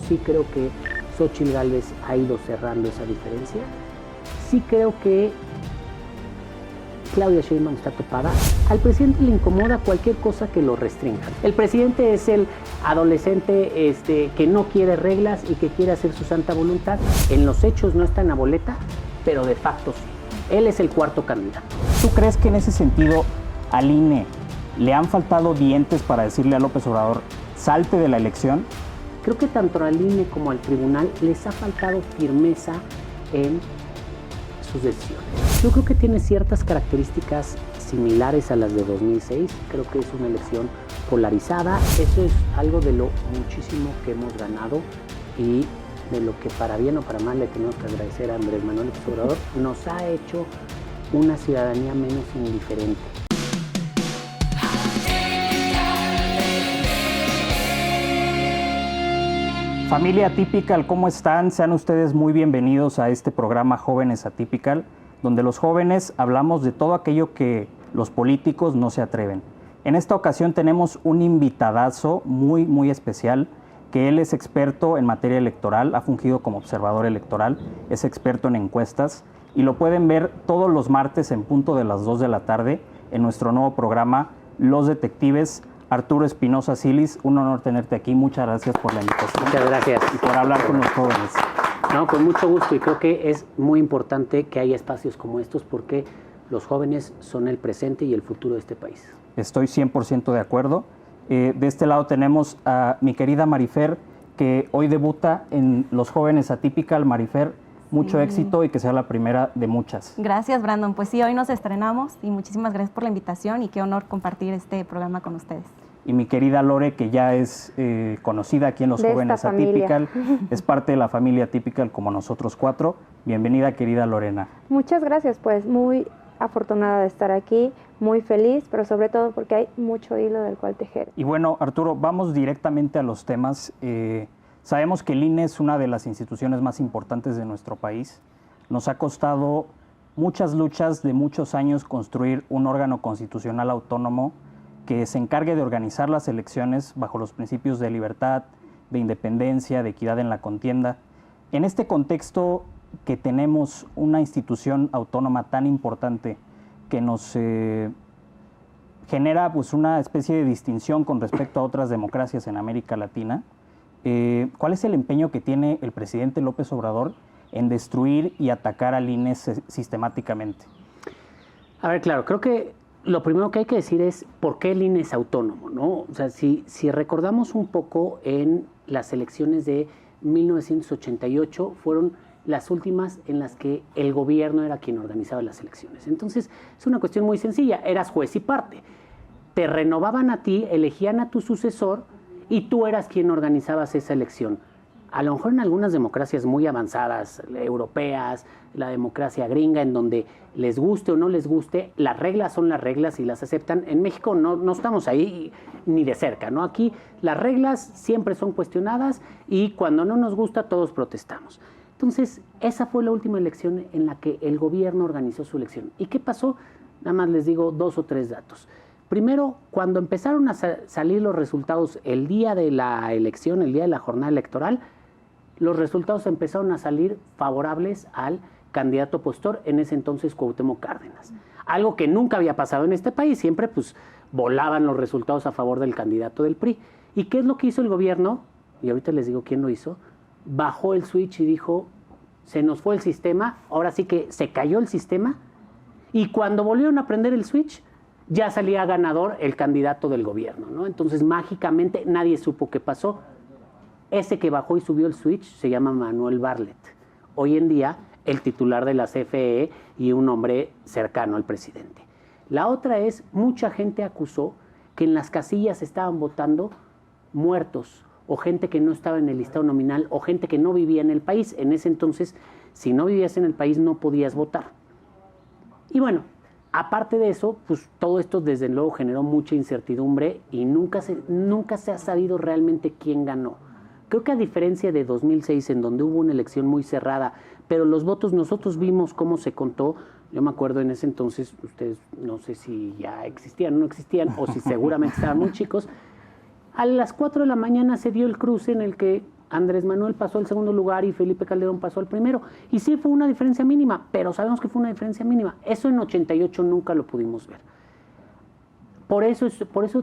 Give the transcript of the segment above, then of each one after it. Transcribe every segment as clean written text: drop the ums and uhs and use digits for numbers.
sí creo que Xóchitl Gálvez ha ido cerrando esa diferencia. Sí creo que Claudia Sheinbaum está topada. Al presidente le incomoda cualquier cosa que lo restrinja. El presidente es el adolescente que no quiere reglas y que quiere hacer su santa voluntad. En los hechos no está en la boleta, pero de facto sí. Él es el cuarto candidato. ¿Tú crees que en ese sentido al INE le han faltado dientes para decirle a López Obrador, salte de la elección? Creo que tanto al INE como al tribunal les ha faltado firmeza en sus decisiones. Yo creo que tiene ciertas características similares a las de 2006. Creo que es una elección polarizada. Eso es algo de lo muchísimo que hemos ganado y de lo que para bien o para mal le tenemos que agradecer a Andrés Manuel López Obrador. Nos ha hecho una ciudadanía menos indiferente. Familia Atypical, ¿cómo están? Sean ustedes muy bienvenidos a este programa Jóvenes Atypical, donde los jóvenes hablamos de todo aquello que los políticos no se atreven. En esta ocasión tenemos un invitadazo muy especial, que él es experto en materia electoral, ha fungido como observador electoral, es experto en encuestas y lo pueden ver todos los martes en punto de las 2 de la tarde en nuestro nuevo programa Los Detectives. Arturo Espinosa Silis, un honor tenerte aquí. Muchas gracias por la invitación. Muchas gracias. Y por hablar con los jóvenes. No, con mucho gusto, y creo que es muy importante que haya espacios como estos porque los jóvenes son el presente y el futuro de este país. Estoy 100% de acuerdo. De este lado tenemos a mi querida Marifer, que hoy debuta en Los Jóvenes Atypical. Marifer, mucho éxito y que sea la primera de muchas. Gracias, Brandon. Pues sí, hoy nos estrenamos y muchísimas gracias por la invitación y qué honor compartir este programa con ustedes. Y mi querida Lore, que ya es conocida aquí en Los Jóvenes Atypical, es parte de la familia Atypical como nosotros cuatro. Bienvenida, querida Lorena. Muchas gracias, pues muy afortunada de estar aquí, muy feliz, pero sobre todo porque hay mucho hilo del cual tejer. Y bueno, Arturo, vamos directamente a los temas. Sabemos que el INE es una de las instituciones más importantes de nuestro país. Nos ha costado muchas luchas de muchos años construir un órgano constitucional autónomo que se encargue de organizar las elecciones bajo los principios de libertad, de independencia, de equidad en la contienda. En este contexto que tenemos una institución autónoma tan importante que nos genera pues, una especie de distinción con respecto a otras democracias en América Latina, ¿cuál es el empeño que tiene el presidente López Obrador en destruir y atacar al INE sistemáticamente? A ver, claro, creo que lo primero que hay que decir es por qué el INE es autónomo, ¿no? O sea, si recordamos un poco en las elecciones de 1988, fueron las últimas en las que el gobierno era quien organizaba las elecciones. Entonces, es una cuestión muy sencilla, eras juez y parte. Te renovaban a ti, elegían a tu sucesor y tú eras quien organizabas esa elección. A lo mejor en algunas democracias muy avanzadas, europeas, la democracia gringa, en donde les guste o no les guste, las reglas son las reglas y las aceptan. En México no estamos ahí ni de cerca, ¿no? Aquí las reglas siempre son cuestionadas y cuando no nos gusta todos protestamos. Entonces, esa fue la última elección en la que el gobierno organizó su elección. ¿Y qué pasó? Nada más les digo 2 o 3 datos. Primero, cuando empezaron a salir los resultados el día de la elección, el día de la jornada electoral, los resultados empezaron a salir favorables al candidato opositor, en ese entonces Cuauhtémoc Cárdenas. Algo que nunca había pasado en este país, siempre pues volaban los resultados a favor del candidato del PRI. ¿Y qué es lo que hizo el gobierno? Y ahorita les digo quién lo hizo. Bajó el switch y dijo, se nos fue el sistema, ahora sí que se cayó el sistema, y cuando volvieron a prender el switch, ya salía ganador el candidato del gobierno, ¿no? Entonces, mágicamente, nadie supo qué pasó. Ese que bajó y subió el switch se llama Manuel Bartlett. Hoy en día, el titular de la CFE y un hombre cercano al presidente. La otra es, mucha gente acusó que en las casillas estaban votando muertos, o gente que no estaba en el listado nominal, o gente que no vivía en el país. En ese entonces, si no vivías en el país, no podías votar. Y bueno, aparte de eso, pues todo esto desde luego generó mucha incertidumbre y nunca se ha sabido realmente quién ganó. Creo que a diferencia de 2006, en donde hubo una elección muy cerrada, pero los votos nosotros vimos cómo se contó. Yo me acuerdo en ese entonces, ustedes no sé si ya existían o no existían, o si seguramente estaban muy chicos. A las 4 de la mañana se dio el cruce en el que Andrés Manuel pasó al segundo lugar y Felipe Calderón pasó al primero. Y sí fue una diferencia mínima, pero sabemos que fue una diferencia mínima. Eso en 88 nunca lo pudimos ver. Por eso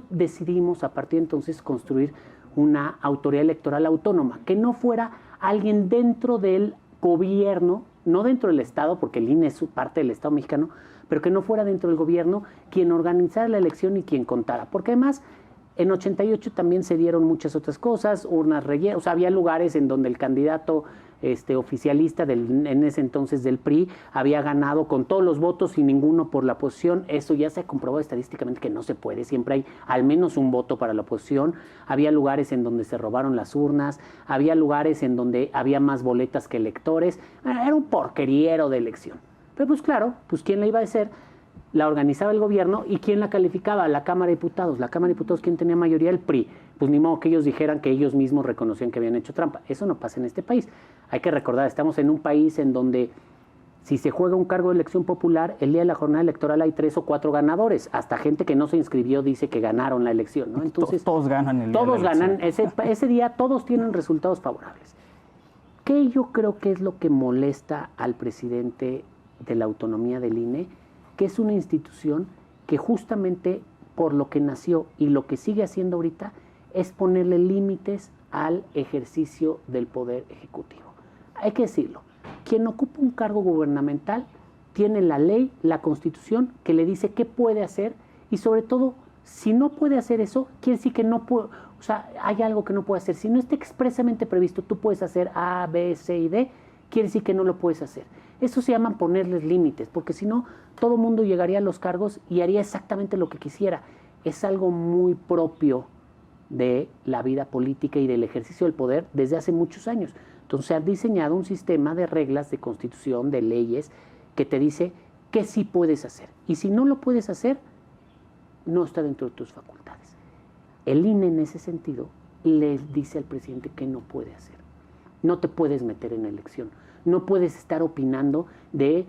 decidimos a partir de entonces construir una autoridad electoral autónoma, que no fuera alguien dentro del gobierno, no dentro del Estado, porque el INE es parte del Estado mexicano, pero que no fuera dentro del gobierno quien organizara la elección y quien contara. Porque además, en 88 también se dieron muchas otras cosas, urnas rellenas, o sea, había lugares en donde el candidato oficialista en ese entonces del PRI había ganado con todos los votos y ninguno por la oposición. Eso ya se ha comprobado estadísticamente que no se puede, siempre hay al menos un voto para la oposición. Había lugares en donde se robaron las urnas, había lugares en donde había más boletas que electores. Era un porqueriero de elección. Pero pues claro, pues ¿quién la iba a hacer? La organizaba el gobierno. ¿Y quién la calificaba? La Cámara de Diputados. La Cámara de Diputados, ¿quién tenía mayoría? El PRI. Pues ni modo que ellos dijeran que ellos mismos reconocían que habían hecho trampa. Eso no pasa en este país. Hay que recordar, estamos en un país en donde si se juega un cargo de elección popular, el día de la jornada electoral hay 3 o 4 ganadores. Hasta gente que no se inscribió dice que ganaron la elección, ¿no? Entonces, todos ganan el día todos de la ganan. Ese día todos tienen resultados favorables. ¿Qué yo creo que es lo que molesta al presidente de la autonomía del INE? Que es una institución que justamente por lo que nació y lo que sigue haciendo ahorita es ponerle límites al ejercicio del poder ejecutivo. Hay que decirlo, quien ocupa un cargo gubernamental tiene la ley, la Constitución, que le dice qué puede hacer y sobre todo, si no puede hacer eso, quiere decir que no puede, o sea, hay algo que no puede hacer. Si no está expresamente previsto, tú puedes hacer A, B, C y D, quiere decir que no lo puedes hacer. Eso se llama ponerles límites, porque si no, todo mundo llegaría a los cargos y haría exactamente lo que quisiera. Es algo muy propio de la vida política y del ejercicio del poder desde hace muchos años. Entonces se ha diseñado un sistema de reglas, de constitución, de leyes, que te dice qué sí puedes hacer. Y si no lo puedes hacer, no está dentro de tus facultades. El INE en ese sentido le dice al presidente que no puede hacer. No te puedes meter en la elección. No puedes estar opinando de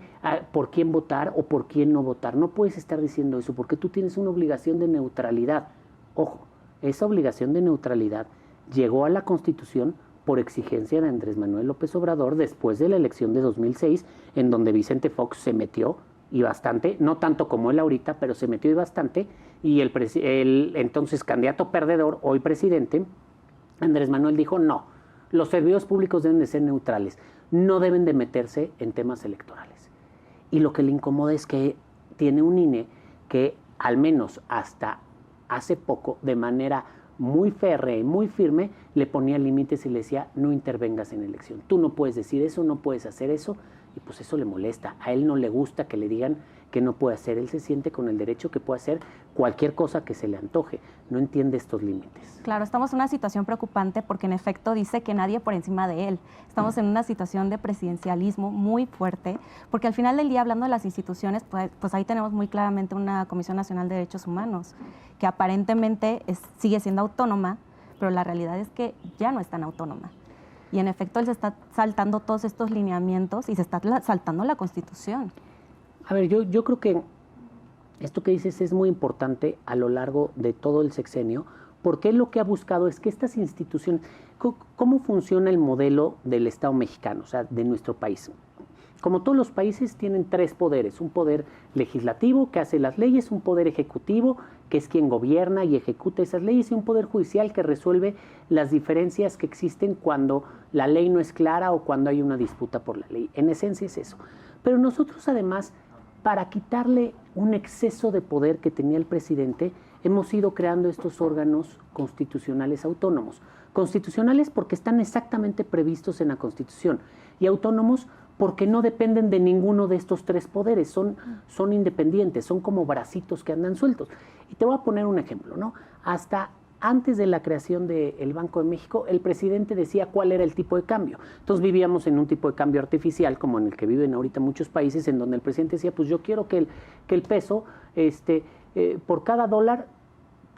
por quién votar o por quién no votar. No puedes estar diciendo eso porque tú tienes una obligación de neutralidad. Ojo, esa obligación de neutralidad llegó a la Constitución por exigencia de Andrés Manuel López Obrador después de la elección de 2006, en donde Vicente Fox se metió y bastante, no tanto como él ahorita, pero se metió y bastante, y el entonces candidato perdedor, hoy presidente, Andrés Manuel dijo no, los servidores públicos deben de ser neutrales, no deben de meterse en temas electorales. Y lo que le incomoda es que tiene un INE que al menos hasta hace poco, de manera muy férrea y muy firme, le ponía límites y le decía, no intervengas en elección. Tú no puedes decir eso, no puedes hacer eso, y pues eso le molesta. A él no le gusta que le digan que no puede hacer. Él se siente con el derecho que puede hacer cualquier cosa que se le antoje. No entiende estos límites. Claro, estamos en una situación preocupante porque en efecto dice que nadie por encima de él. Estamos en una situación de presidencialismo muy fuerte, porque al final del día, hablando de las instituciones, pues ahí tenemos muy claramente una Comisión Nacional de Derechos Humanos, que aparentemente sigue siendo autónoma, pero la realidad es que ya no es tan autónoma. Y en efecto él se está saltando todos estos lineamientos y se está saltando la Constitución. A ver, yo creo que esto que dices es muy importante a lo largo de todo el sexenio, porque él lo que ha buscado es que estas instituciones, ¿cómo funciona el modelo del Estado mexicano, o sea, de nuestro país? Como todos los países tienen 3 poderes, un poder legislativo que hace las leyes, un poder ejecutivo que es quien gobierna y ejecuta esas leyes y un poder judicial que resuelve las diferencias que existen cuando la ley no es clara o cuando hay una disputa por la ley. En esencia es eso. Pero nosotros además, para quitarle un exceso de poder que tenía el presidente, hemos ido creando estos órganos constitucionales autónomos. Constitucionales porque están exactamente previstos en la Constitución y autónomos porque no dependen de ninguno de estos 3 poderes, son independientes, son como bracitos que andan sueltos. Y te voy a poner un ejemplo, ¿no? Hasta antes de la creación del Banco de México, el presidente decía cuál era el tipo de cambio. Entonces vivíamos en un tipo de cambio artificial, como en el que viven ahorita muchos países, en donde el presidente decía, pues yo quiero que el peso, por cada dólar,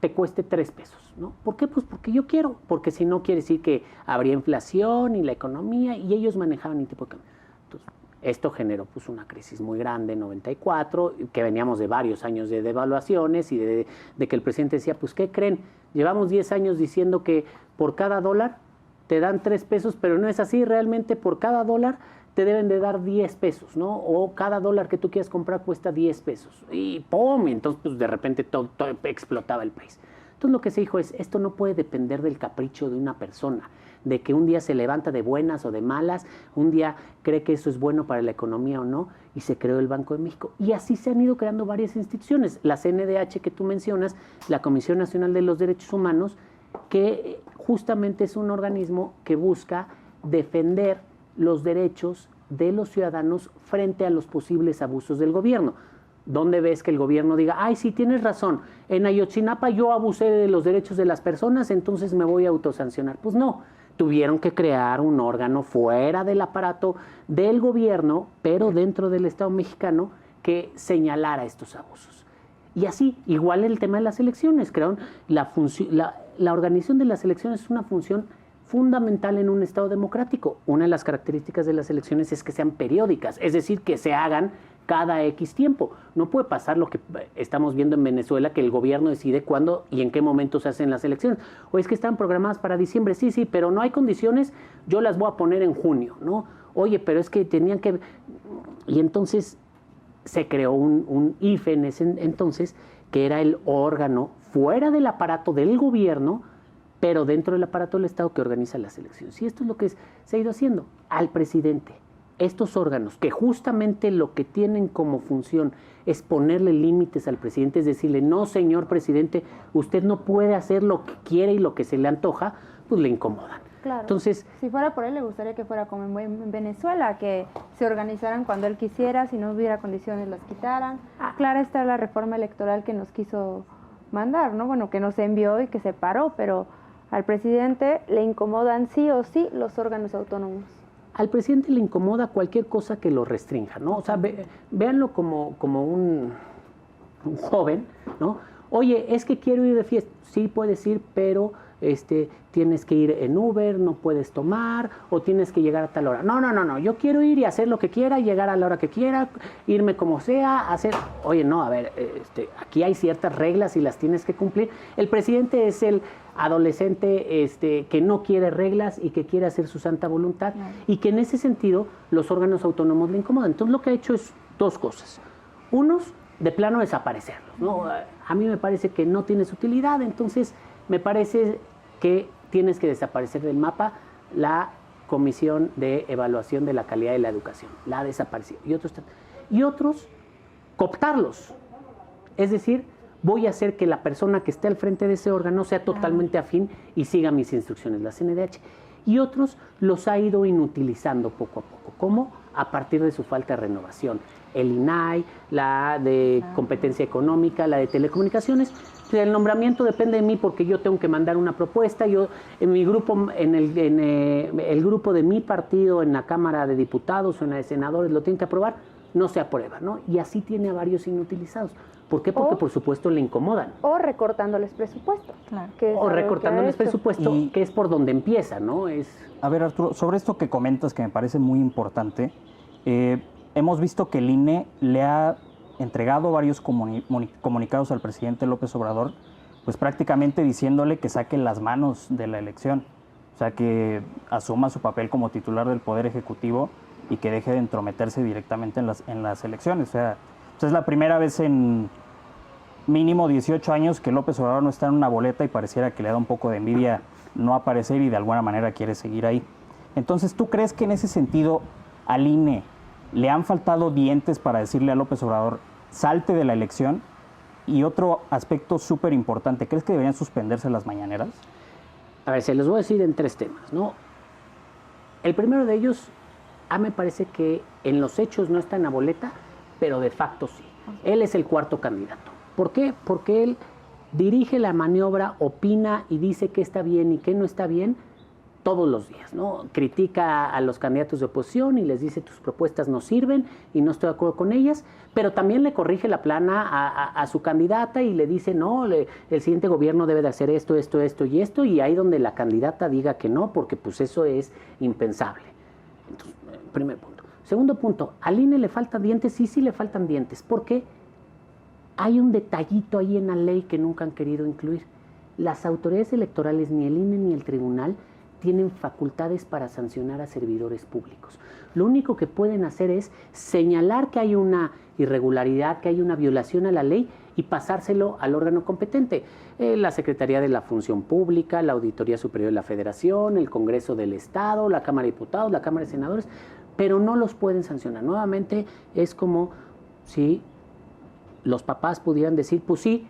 te cueste 3 pesos, ¿no? ¿Por qué? Pues porque yo quiero, porque si no quiere decir que habría inflación y la economía, y ellos manejaban el tipo de cambio. Entonces, esto generó pues una crisis muy grande en 94, que veníamos de varios años de devaluaciones y de que el presidente decía, pues ¿qué creen? Llevamos 10 años diciendo que por cada dólar te dan 3 pesos, pero no es así, realmente por cada dólar te deben de dar 10 pesos, ¿no? O cada dólar que tú quieras comprar cuesta 10 pesos. Y ¡pum! Y entonces, pues de repente todo explotaba el país. Entonces lo que se dijo es, esto no puede depender del capricho de una persona, de que un día se levanta de buenas o de malas, un día cree que eso es bueno para la economía o no, y se creó el Banco de México. Y así se han ido creando varias instituciones. La CNDH que tú mencionas, la Comisión Nacional de los Derechos Humanos, que justamente es un organismo que busca defender los derechos de los ciudadanos frente a los posibles abusos del gobierno. ¿Dónde ves que el gobierno diga, ay, sí, tienes razón, en Ayotzinapa yo abusé de los derechos de las personas, entonces me voy a autosancionar? Pues no, tuvieron que crear un órgano fuera del aparato del gobierno, pero dentro del Estado mexicano, que señalara estos abusos. Y así, igual el tema de las elecciones, crearon la organización de las elecciones es una función fundamental en un Estado democrático. Una de las características de las elecciones es que sean periódicas, es decir, que se hagan cada X tiempo. No puede pasar lo que estamos viendo en Venezuela, que el gobierno decide cuándo y en qué momento se hacen las elecciones. O es que están programadas para diciembre, sí, pero no hay condiciones, yo las voy a poner en junio, ¿no? Oye, pero es que tenían que... Y entonces se creó un IFE en ese entonces, que era el órgano fuera del aparato del gobierno, pero dentro del aparato del Estado que organiza las elecciones. Y esto es lo que se ha ido haciendo. Al presidente, estos órganos, que justamente lo que tienen como función es ponerle límites al presidente, es decirle, no, señor presidente, usted no puede hacer lo que quiere y lo que se le antoja, pues le incomodan. Claro. Entonces, si fuera por él, le gustaría que fuera como en Venezuela, que se organizaran cuando él quisiera, si no hubiera condiciones las quitaran. Clara está la reforma electoral que nos quiso mandar, ¿no? Bueno, que nos envió y que se paró, pero al presidente le incomodan sí o sí los órganos autónomos. Al presidente le incomoda cualquier cosa que lo restrinja, ¿no? O sea, véanlo como un joven, ¿no? Oye, es que quiero ir de fiesta. Sí, puedes ir, pero tienes que ir en Uber, no puedes tomar, o tienes que llegar a tal hora. No, yo quiero ir y hacer lo que quiera, llegar a la hora que quiera, irme como sea, hacer... Oye, no, a ver, aquí hay ciertas reglas y las tienes que cumplir. El presidente es el adolescente que no quiere reglas y que quiere hacer su santa voluntad, y que en ese sentido los órganos autónomos le incomodan. Entonces lo que ha hecho es 2 cosas. Unos, de plano desaparecerlos, ¿no? A mí me parece que no tienes utilidad, entonces me parece que tienes que desaparecer del mapa la Comisión de Evaluación de la Calidad de la Educación. La ha desaparecido. Y otros, cooptarlos. Es decir, voy a hacer que la persona que esté al frente de ese órgano sea totalmente afín y siga mis instrucciones, la CNDH. Y otros los ha ido inutilizando poco a poco. ¿Cómo? A partir de su falta de renovación. El INAI, la de competencia económica, la de telecomunicaciones. El nombramiento depende de mí porque yo tengo que mandar una propuesta. Yo, en mi grupo, el grupo de mi partido en la Cámara de Diputados o en la de Senadores lo tienen que aprobar, no se aprueba, ¿no? Y así tiene a varios inutilizados. ¿Por qué? Porque por supuesto le incomodan. O recortándoles presupuesto. Claro. O recortándoles presupuesto, que es por donde empieza, ¿no? A ver, Arturo, sobre esto que comentas, que me parece muy importante, hemos visto que el INE le ha entregado varios comunicados al presidente López Obrador, pues prácticamente diciéndole que saque las manos de la elección, o sea, que asuma su papel como titular del Poder Ejecutivo y que deje de entrometerse directamente en las elecciones. O sea, es la primera vez en mínimo 18 años que López Obrador no está en una boleta y pareciera que le da un poco de envidia no aparecer y de alguna manera quiere seguir ahí. Entonces, ¿tú crees que en ese sentido al INE le han faltado dientes para decirle a López Obrador, salte de la elección? Y otro aspecto súper importante, ¿crees que deberían suspenderse las mañaneras? A ver, se los voy a decir en 3 temas, ¿no? El primero de ellos, me parece que en los hechos no está en la boleta, pero de facto sí. Él es el 4º candidato. ¿Por qué? Porque él dirige la maniobra, opina y dice qué está bien y qué no está bien todos los días, ¿no? Critica a los candidatos de oposición y les dice tus propuestas no sirven y no estoy de acuerdo con ellas, pero también le corrige la plana a su candidata y le dice no, el siguiente gobierno debe de hacer esto y esto, y ahí donde la candidata diga que no, porque pues eso es impensable. Entonces, primer punto. Segundo punto, al INE le faltan dientes, sí le faltan dientes, porque hay un detallito ahí en la ley que nunca han querido incluir. Las autoridades electorales, ni el INE ni el tribunal, tienen facultades para sancionar a servidores públicos. Lo único que pueden hacer es señalar que hay una irregularidad, que hay una violación a la ley y pasárselo al órgano competente. La Secretaría de la Función Pública, la Auditoría Superior de la Federación, el Congreso del Estado, la Cámara de Diputados, la Cámara de Senadores, pero no los pueden sancionar. Nuevamente es como si los papás pudieran decir, pues sí,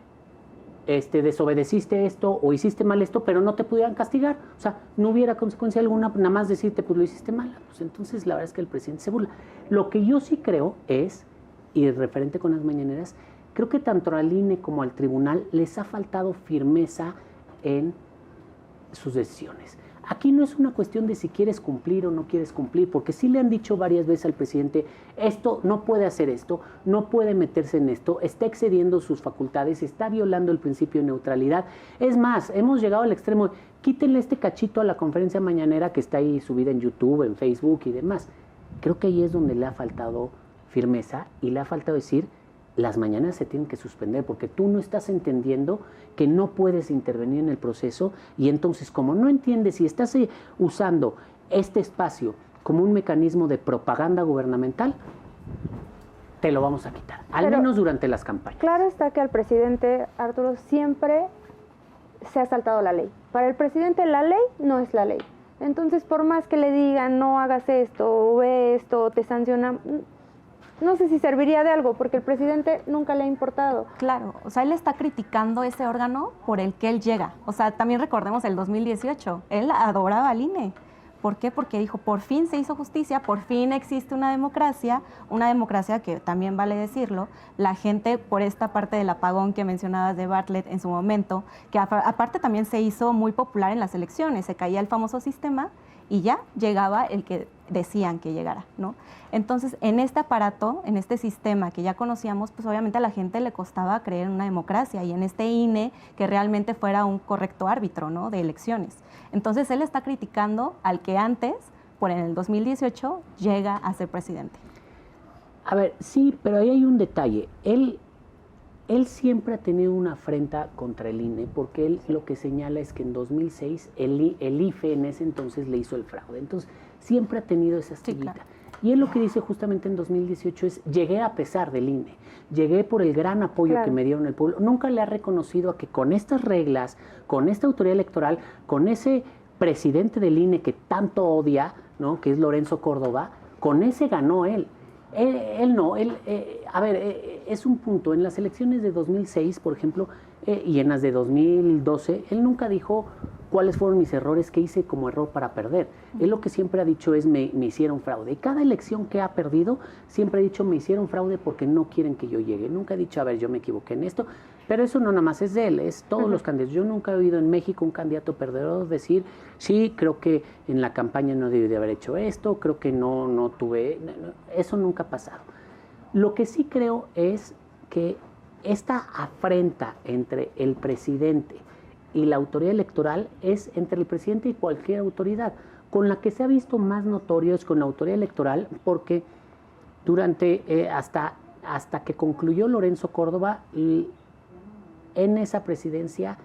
desobedeciste esto o hiciste mal esto, pero no te pudieran castigar. O sea, no hubiera consecuencia alguna, nada más decirte, pues lo hiciste mal. Pues entonces la verdad es que el presidente se burla. Lo que yo sí creo es, y referente con las mañaneras, creo que tanto al INE como al tribunal les ha faltado firmeza en sus decisiones. Aquí no es una cuestión de si quieres cumplir o no quieres cumplir, porque sí le han dicho varias veces al presidente, esto no puede hacer esto, no puede meterse en esto, está excediendo sus facultades, está violando el principio de neutralidad. Es más, hemos llegado al extremo, quítenle este cachito a la conferencia mañanera que está ahí subida en YouTube, en Facebook y demás. Creo que ahí es donde le ha faltado firmeza y le ha faltado decir, las mañanas se tienen que suspender porque tú no estás entendiendo que no puedes intervenir en el proceso y entonces como no entiendes si estás usando este espacio como un mecanismo de propaganda gubernamental, te lo vamos a quitar, al menos durante las campañas. Claro está que al presidente, Arturo, siempre se ha saltado la ley. Para el presidente la ley no es la ley. Entonces, por más que le digan no hagas esto, o ve esto, te sancionan, no sé si serviría de algo, porque el presidente nunca le ha importado. Claro, o sea, él está criticando ese órgano por el que él llega. O sea, también recordemos el 2018, él adoraba al INE. ¿Por qué? Porque dijo, por fin se hizo justicia, por fin existe una democracia que también vale decirlo, la gente por esta parte del apagón que mencionabas de Bartlett en su momento, que aparte también se hizo muy popular en las elecciones, se caía el famoso sistema y ya llegaba el que decían que llegara, ¿no? Entonces, en este aparato, en este sistema que ya conocíamos, pues obviamente a la gente le costaba creer en una democracia y en este INE que realmente fuera un correcto árbitro, ¿no?, de elecciones. Entonces, él está criticando al que antes, en el 2018, llega a ser presidente. A ver, sí, pero ahí hay un detalle. Él siempre ha tenido una afrenta contra el INE porque él lo que señala es que en 2006 el IFE en ese entonces le hizo el fraude. Entonces, siempre ha tenido esa astillita. Sí, claro. Y él lo que dice justamente en 2018 es, llegué a pesar del INE, llegué por el gran apoyo que me dieron el pueblo. Nunca le ha reconocido a que con estas reglas, con esta autoridad electoral, con ese presidente del INE que tanto odia, ¿no?, que es Lorenzo Córdoba, con ese ganó él. Es un punto. En las elecciones de 2006, por ejemplo, y en las de 2012, él nunca dijo cuáles fueron mis errores, qué hice como error para perder. Él lo que siempre ha dicho es me hicieron fraude. Y cada elección que ha perdido, siempre ha dicho me hicieron fraude porque no quieren que yo llegue. Nunca ha dicho, a ver, yo me equivoqué en esto. Pero eso no nada más es de él, es todos los candidatos. Yo nunca he oído en México un candidato perdedor decir, sí, creo que en la campaña no debí de haber hecho esto, creo que no tuve... Eso nunca ha pasado. Lo que sí creo es que esta afrenta entre el presidente y la autoridad electoral es entre el presidente y cualquier autoridad. Con la que se ha visto más notorio es con la autoridad electoral porque durante hasta que concluyó Lorenzo Córdoba, en esa presidencia,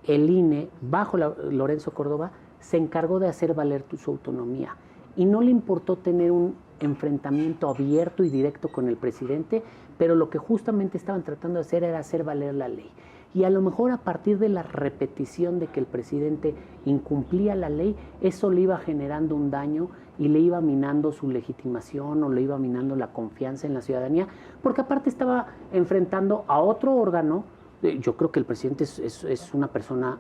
el INE, bajo Lorenzo Córdoba, se encargó de hacer valer su autonomía y no le importó tener un enfrentamiento abierto y directo con el presidente, pero lo que justamente estaban tratando de hacer era hacer valer la ley. Y a lo mejor a partir de la repetición de que el presidente incumplía la ley, eso le iba generando un daño y le iba minando su legitimación o le iba minando la confianza en la ciudadanía, porque aparte estaba enfrentando a otro órgano. Yo creo que el presidente es una persona,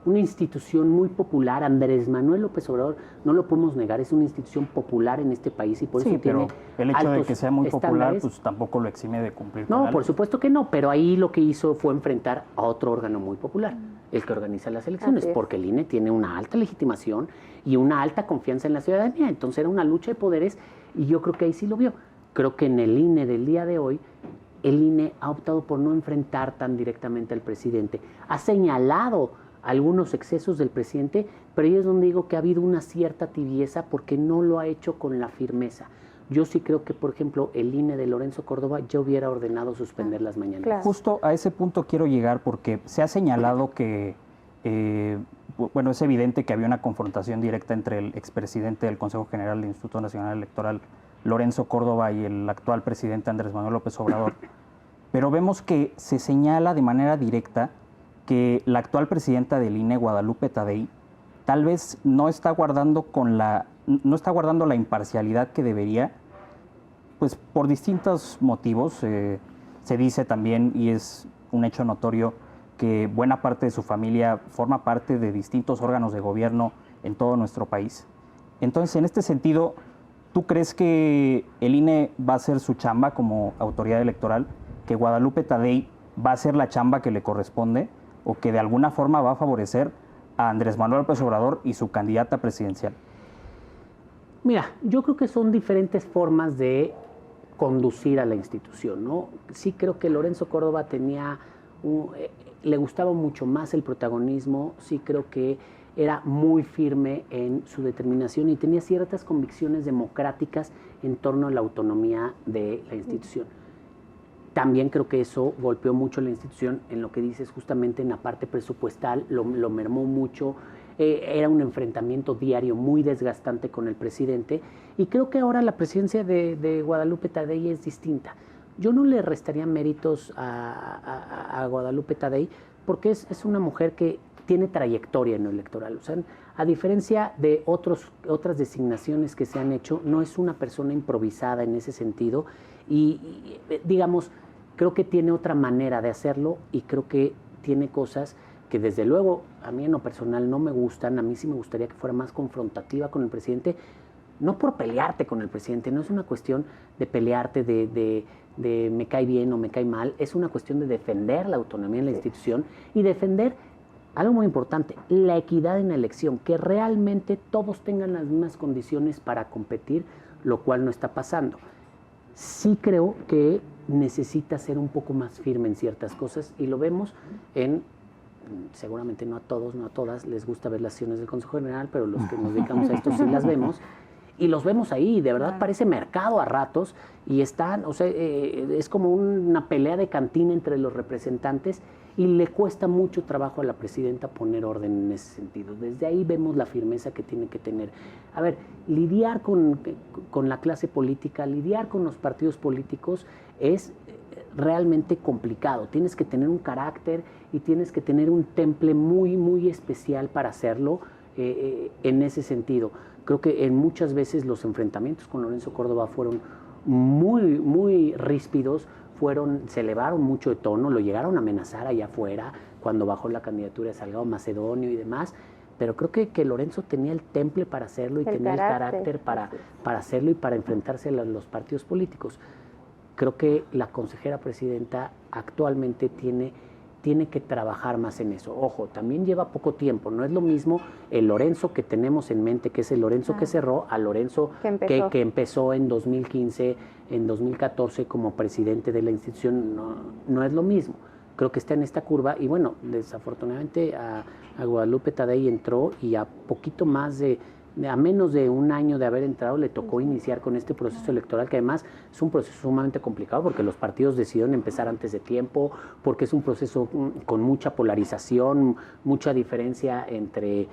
una institución muy popular. Andrés Manuel López Obrador, no lo podemos negar, es una institución popular en este país y por eso tiene el hecho de que sea muy popular, pues tampoco lo exime de cumplir con la ley. Por supuesto que no, pero ahí lo que hizo fue enfrentar a otro órgano muy popular, el que organiza las elecciones, porque el INE tiene una alta legitimación y una alta confianza en la ciudadanía. Entonces era una lucha de poderes y yo creo que ahí sí lo vio. Creo que en el INE del día de hoy, el INE ha optado por no enfrentar tan directamente al presidente. Ha señalado algunos excesos del presidente, pero ahí es donde digo que ha habido una cierta tibieza porque no lo ha hecho con la firmeza. Yo sí creo que, por ejemplo, el INE de Lorenzo Córdoba ya hubiera ordenado suspender las mañanas. Claro. Justo a ese punto quiero llegar porque se ha señalado que bueno, es evidente que había una confrontación directa entre el expresidente del Consejo General del Instituto Nacional Electoral, Lorenzo Córdoba, y el actual presidente Andrés Manuel López Obrador. Pero vemos que se señala de manera directa que la actual presidenta del INE, Guadalupe Tadei, tal vez no está guardando la imparcialidad que debería, pues por distintos motivos. Se dice también, y es un hecho notorio, que buena parte de su familia forma parte de distintos órganos de gobierno en todo nuestro país. Entonces, en este sentido, ¿tú crees que el INE va a hacer su chamba como autoridad electoral, que Guadalupe Tadei va a hacer la chamba que le corresponde, o que de alguna forma va a favorecer a Andrés Manuel López Obrador y su candidata presidencial? Mira, yo creo que son diferentes formas de conducir a la institución, ¿no? Sí creo que Lorenzo Córdoba le gustaba mucho más el protagonismo, sí creo que era muy firme en su determinación y tenía ciertas convicciones democráticas en torno a la autonomía de la institución. También creo que eso golpeó mucho la institución en lo que dices, justamente en la parte presupuestal, lo mermó mucho. Era un enfrentamiento diario muy desgastante con el presidente, y creo que ahora la presidencia de Guadalupe Tadei es distinta. Yo no le restaría méritos a Guadalupe Tadei, porque es una mujer que tiene trayectoria en lo electoral. O sea, a diferencia de otras designaciones que se han hecho, no es una persona improvisada en ese sentido, y digamos, creo que tiene otra manera de hacerlo, y creo que tiene cosas que desde luego a mí en lo personal no me gustan. A mí sí me gustaría que fuera más confrontativa con el presidente, no por pelearte con el presidente, no es una cuestión de pelearte, de me cae bien o me cae mal, es una cuestión de defender la autonomía de la institución y defender algo muy importante, la equidad en la elección, que realmente todos tengan las mismas condiciones para competir, lo cual no está pasando. Sí creo que necesita ser un poco más firme en ciertas cosas, y lo vemos seguramente no a todos, no a todas les gusta ver las sesiones del Consejo General, pero los que nos dedicamos a esto sí las vemos, y los vemos ahí, de verdad parece mercado a ratos, y están, o sea, es como una pelea de cantina entre los representantes, y le cuesta mucho trabajo a la presidenta poner orden en ese sentido. Desde ahí vemos la firmeza que tiene que tener. A ver, lidiar con la clase política, lidiar con los partidos políticos es realmente complicado. Tienes que tener un carácter y tienes que tener un temple muy, muy especial para hacerlo en ese sentido. Creo que en muchas veces los enfrentamientos con Lorenzo Córdoba fueron muy, muy ríspidos, se elevaron mucho de tono, lo llegaron a amenazar allá afuera cuando bajó la candidatura de Salgado Macedonio y demás, pero creo que Lorenzo tenía el temple para hacerlo y tenía el carácter para hacerlo y para enfrentarse a los partidos políticos. Creo que la consejera presidenta actualmente tiene que trabajar más en eso. Ojo, también lleva poco tiempo, no es lo mismo el Lorenzo que tenemos en mente, que es el Lorenzo que cerró, al Lorenzo que empezó en 2015, en 2014 como presidente de la institución. No es lo mismo. Creo que está en esta curva, y bueno, desafortunadamente a Guadalupe Tadei entró, y a menos de un año de haber entrado le tocó iniciar con este proceso electoral, que además es un proceso sumamente complicado porque los partidos decidieron empezar antes de tiempo, porque es un proceso con mucha polarización, mucha diferencia entre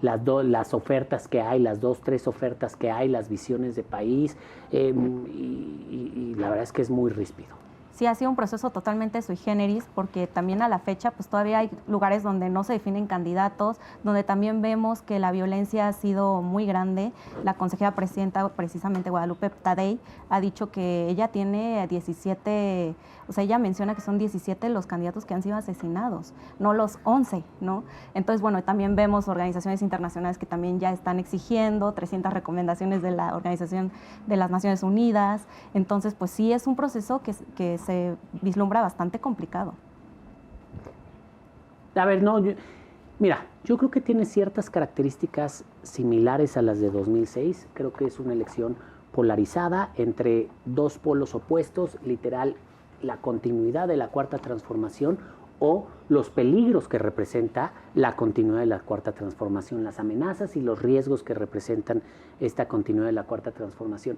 las ofertas que hay, las 2-3 ofertas que hay, las visiones de país, y la verdad es que es muy ríspido. Sí, ha sido un proceso totalmente sui generis, porque también a la fecha pues todavía hay lugares donde no se definen candidatos, donde también vemos que la violencia ha sido muy grande. La consejera presidenta, precisamente Guadalupe Tadei, ha dicho que ella tiene 17, o sea, ella menciona que son 17 los candidatos que han sido asesinados, no los 11, ¿no? Entonces, bueno, también vemos organizaciones internacionales que también ya están exigiendo 300 recomendaciones de la Organización de las Naciones Unidas. Entonces, pues sí, es un proceso que se vislumbra bastante complicado. A ver, mira, yo creo que tiene ciertas características similares a las de 2006. Creo que es una elección polarizada entre dos polos opuestos, literal, la continuidad de la Cuarta Transformación o los peligros que representa la continuidad de la Cuarta Transformación, las amenazas y los riesgos que representan esta continuidad de la Cuarta Transformación.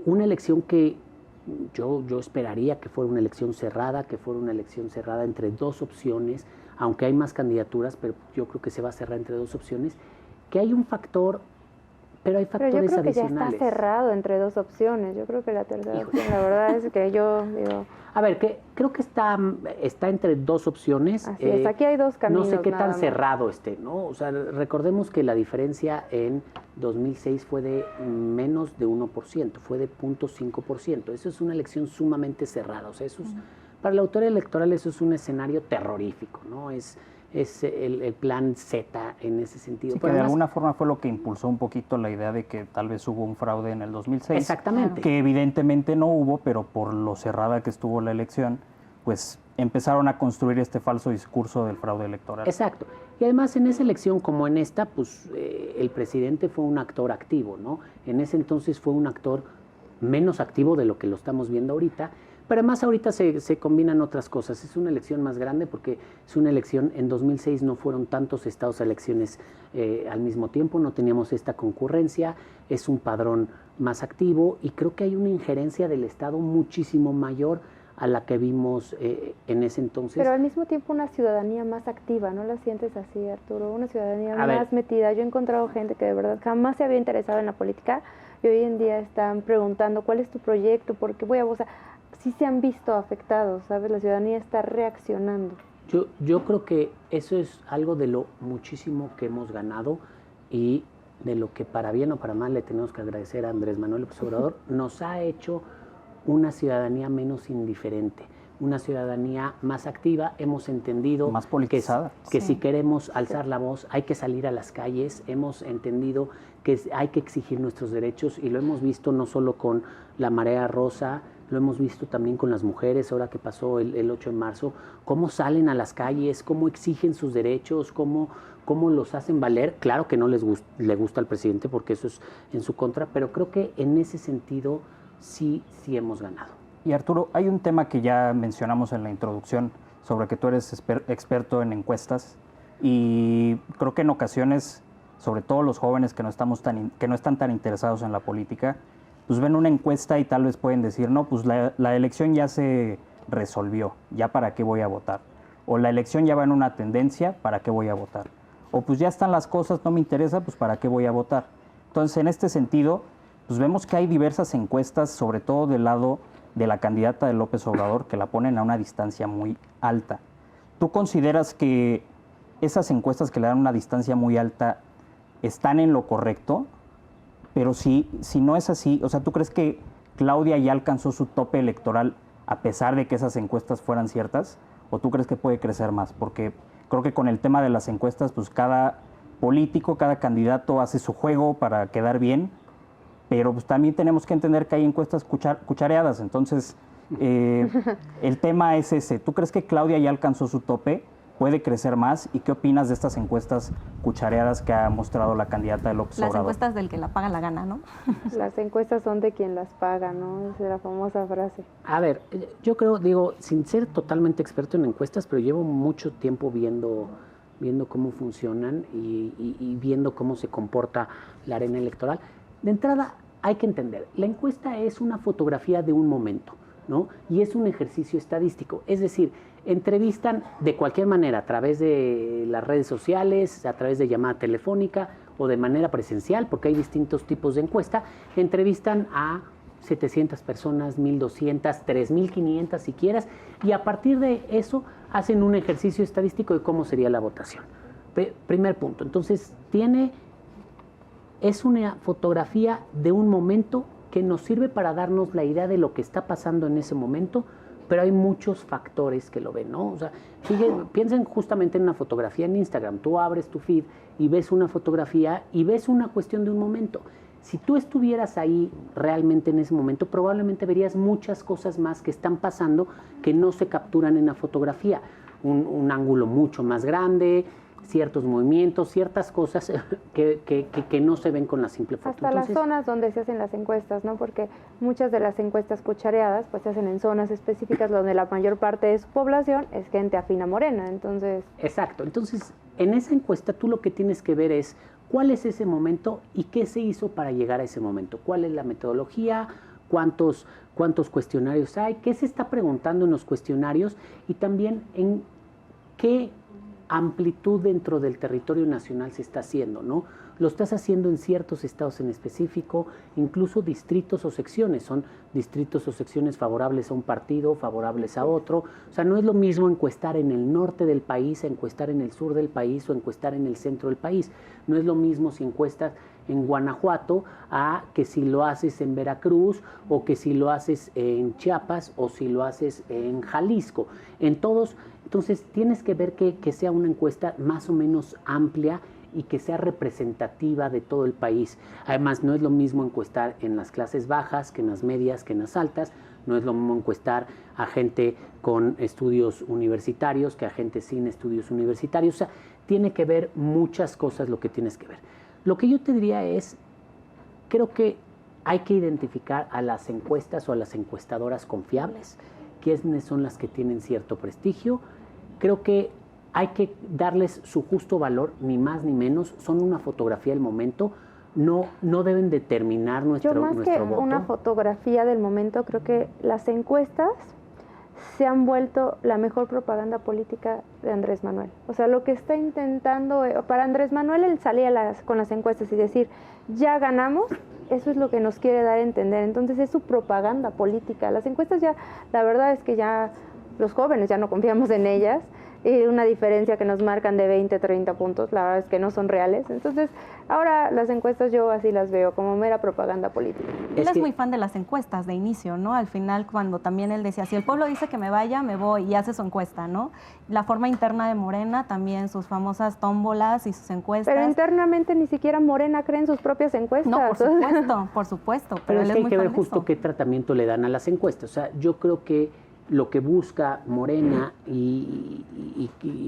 Una elección que yo esperaría que fuera una elección cerrada, entre dos opciones. aunque hay más candidaturas, pero yo creo que se va a cerrar entre 2 opciones, que hay un factor, pero hay factores Pero yo creo que adicionales. ya está cerrado entre 2 opciones. Yo creo que la tercera opción, la verdad es que yo digo... A ver, creo que está entre 2 opciones. Así es, aquí hay 2 caminos. No sé qué nada tan más. cerrado esté, ¿no? O sea, recordemos que la diferencia en 2006 fue de menos de 1%, fue de 0.5%. Eso es una elección sumamente cerrada. O sea, eso es, para la autoridad electoral eso es un escenario terrorífico, ¿no? Es el plan Z en ese sentido. Sí, Pero que de además, alguna forma fue lo que impulsó un poquito la idea de que tal vez hubo un fraude en el 2006. Exactamente. Que evidentemente no hubo, pero por lo cerrada que estuvo la elección, pues empezaron a construir este falso discurso del fraude electoral. Exacto. Y además en esa elección como en esta, pues el presidente fue un actor activo, ¿no? En ese entonces fue un actor menos activo de lo que lo estamos viendo ahorita, pero además ahorita se combinan otras cosas. Es una elección más grande porque es una elección, en 2006 no fueron tantos estados a elecciones al mismo tiempo, no teníamos esta concurrencia, es un padrón más activo y creo que hay una injerencia del Estado muchísimo mayor a la que vimos en ese entonces. Pero al mismo tiempo una ciudadanía más activa, ¿no la sientes así, Arturo? Una ciudadanía A más ver. metida. Yo he encontrado gente que de verdad jamás se había interesado en la política y hoy en día están preguntando cuál es tu proyecto, por qué voy a votar. Sí se han visto afectados, ¿sabes? La ciudadanía está reaccionando. Yo creo que eso es algo de lo muchísimo que hemos ganado y de lo que para bien o para mal le tenemos que agradecer a Andrés Manuel López Obrador. Nos ha hecho una ciudadanía menos indiferente, una ciudadanía más activa. Hemos entendido Más politizada. que si queremos alzar la voz hay que salir a las calles. Hemos entendido que hay que exigir nuestros derechos y lo hemos visto no solo con la marea rosa, lo hemos visto también con las mujeres, ahora que pasó el 8 de marzo, cómo salen a las calles, cómo exigen sus derechos, cómo los hacen valer. Claro que no le gusta al presidente porque eso es en su contra, pero creo que en ese sentido sí hemos ganado. Y Arturo, hay un tema que ya mencionamos en la introducción sobre que tú eres experto en encuestas y creo que en ocasiones, sobre todo los jóvenes que no están tan interesados en la política, pues ven una encuesta y tal vez pueden decir, no, pues la elección ya se resolvió, ya para qué voy a votar. O la elección ya va en una tendencia, ¿para qué voy a votar? O pues ya están las cosas, no me interesa, pues ¿para qué voy a votar? Entonces, en este sentido, pues vemos que hay diversas encuestas, sobre todo del lado de la candidata de López Obrador, que la ponen a una distancia muy alta. ¿Tú consideras que esas encuestas que le dan una distancia muy alta están en lo correcto? Pero si no es así, o sea, ¿tú crees que Claudia ya alcanzó su tope electoral a pesar de que esas encuestas fueran ciertas? ¿O tú crees que puede crecer más? Porque creo que con el tema de las encuestas, pues cada político, cada candidato hace su juego para quedar bien, pero pues también tenemos que entender que hay encuestas cuchareadas. Entonces, el tema es ese. ¿Tú crees que Claudia ya alcanzó su tope? ¿Puede crecer más? ¿Y qué opinas de estas encuestas cuchareadas que ha mostrado la candidata de López Obrador? Las encuestas del que la paga la gana, ¿no? Las encuestas son de quien las paga, ¿no? Esa es la famosa frase. A ver, yo creo, digo, sin ser totalmente experto en encuestas, pero llevo mucho tiempo viendo cómo funcionan y viendo cómo se comporta la arena electoral. De entrada, hay que entender, la encuesta es una fotografía de un momento, ¿no? Y es un ejercicio estadístico, es decir, entrevistan de cualquier manera, a través de las redes sociales, a través de llamada telefónica o de manera presencial, porque hay distintos tipos de encuesta, entrevistan a 700 personas, 1,200, 3,500 si quieras, y a partir de eso hacen un ejercicio estadístico de cómo sería la votación. Primer punto, entonces es una fotografía de un momento que nos sirve para darnos la idea de lo que está pasando en ese momento, pero hay muchos factores que lo ven, ¿no? O sea, piensen justamente en una fotografía en Instagram. Tú abres tu feed y ves una fotografía y ves una cuestión de un momento. Si tú estuvieras ahí realmente en ese momento, probablemente verías muchas cosas más que están pasando que no se capturan en la fotografía. Un ángulo mucho más grande, ciertos movimientos, ciertas cosas que no se ven con la simple foto. Hasta las zonas donde se hacen las encuestas, ¿no? Porque muchas de las encuestas cuchareadas pues se hacen en zonas específicas donde la mayor parte de su población es gente afín a Morena, entonces... Exacto, entonces en esa encuesta tú lo que tienes que ver es cuál es ese momento y qué se hizo para llegar a ese momento, cuál es la metodología, cuántos cuestionarios hay, qué se está preguntando en los cuestionarios y también en qué amplitud dentro del territorio nacional se está haciendo, ¿no? Lo estás haciendo en ciertos estados en específico, incluso distritos o secciones. Son distritos o secciones favorables a un partido, favorables a otro. O sea, no es lo mismo encuestar en el norte del país, a encuestar en el sur del país o encuestar en el centro del país. No es lo mismo si encuestas en Guanajuato a que si lo haces en Veracruz o que si lo haces en Chiapas o si lo haces en Jalisco. En todos, entonces tienes que ver que sea una encuesta más o menos amplia y que sea representativa de todo el país. Además, no es lo mismo encuestar en las clases bajas que en las medias, que en las altas. No es lo mismo encuestar a gente con estudios universitarios que a gente sin estudios universitarios. O sea, tiene que ver muchas cosas lo que tienes que ver. Lo que yo te diría es, creo que hay que identificar a las encuestas o a las encuestadoras confiables, quiénes son las que tienen cierto prestigio. Creo que hay que darles su justo valor, ni más ni menos. Son una fotografía del momento. No deben determinar nuestro voto. Yo más que una fotografía del momento, creo que las encuestas se han vuelto la mejor propaganda política de Andrés Manuel. O sea, lo que está intentando, para Andrés Manuel, él salía con las encuestas y decir, ya ganamos, eso es lo que nos quiere dar a entender. Entonces es su propaganda política. Las encuestas ya, la verdad es que ya los jóvenes ya no confiamos en ellas. Y una diferencia que nos marcan de 20, 30 puntos, la verdad es que no son reales. Entonces, ahora las encuestas yo así las veo, como mera propaganda política. Él es muy fan de las encuestas de inicio, ¿no? Al final, cuando también él decía, si el pueblo dice que me vaya, me voy, y hace su encuesta, ¿no? La forma interna de Morena, también sus famosas tómbolas y sus encuestas. Pero internamente ni siquiera Morena cree en sus propias encuestas. No, por supuesto. Pero es que hay que ver justo qué tratamiento le dan a las encuestas. O sea, yo creo que lo que busca Morena y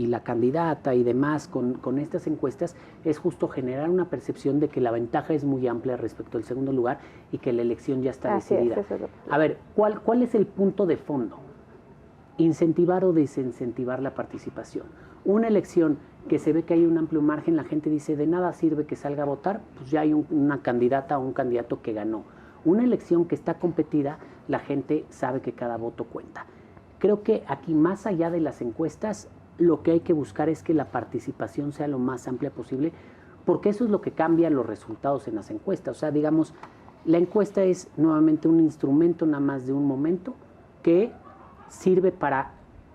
la candidata y demás con estas encuestas es justo generar una percepción de que la ventaja es muy amplia respecto al segundo lugar y que la elección ya está decidida. A ver, ¿cuál es el punto de fondo? Incentivar o desincentivar la participación. Una elección que se ve que hay un amplio margen, la gente dice, de nada sirve que salga a votar, pues ya hay una candidata o un candidato que ganó. Una elección que está competida, la gente sabe que cada voto cuenta. Creo que aquí, más allá de las encuestas, lo que hay que buscar es que la participación sea lo más amplia posible, porque eso es lo que cambia los resultados en las encuestas. O sea, digamos, la encuesta es nuevamente un instrumento nada más de un momento que sirve para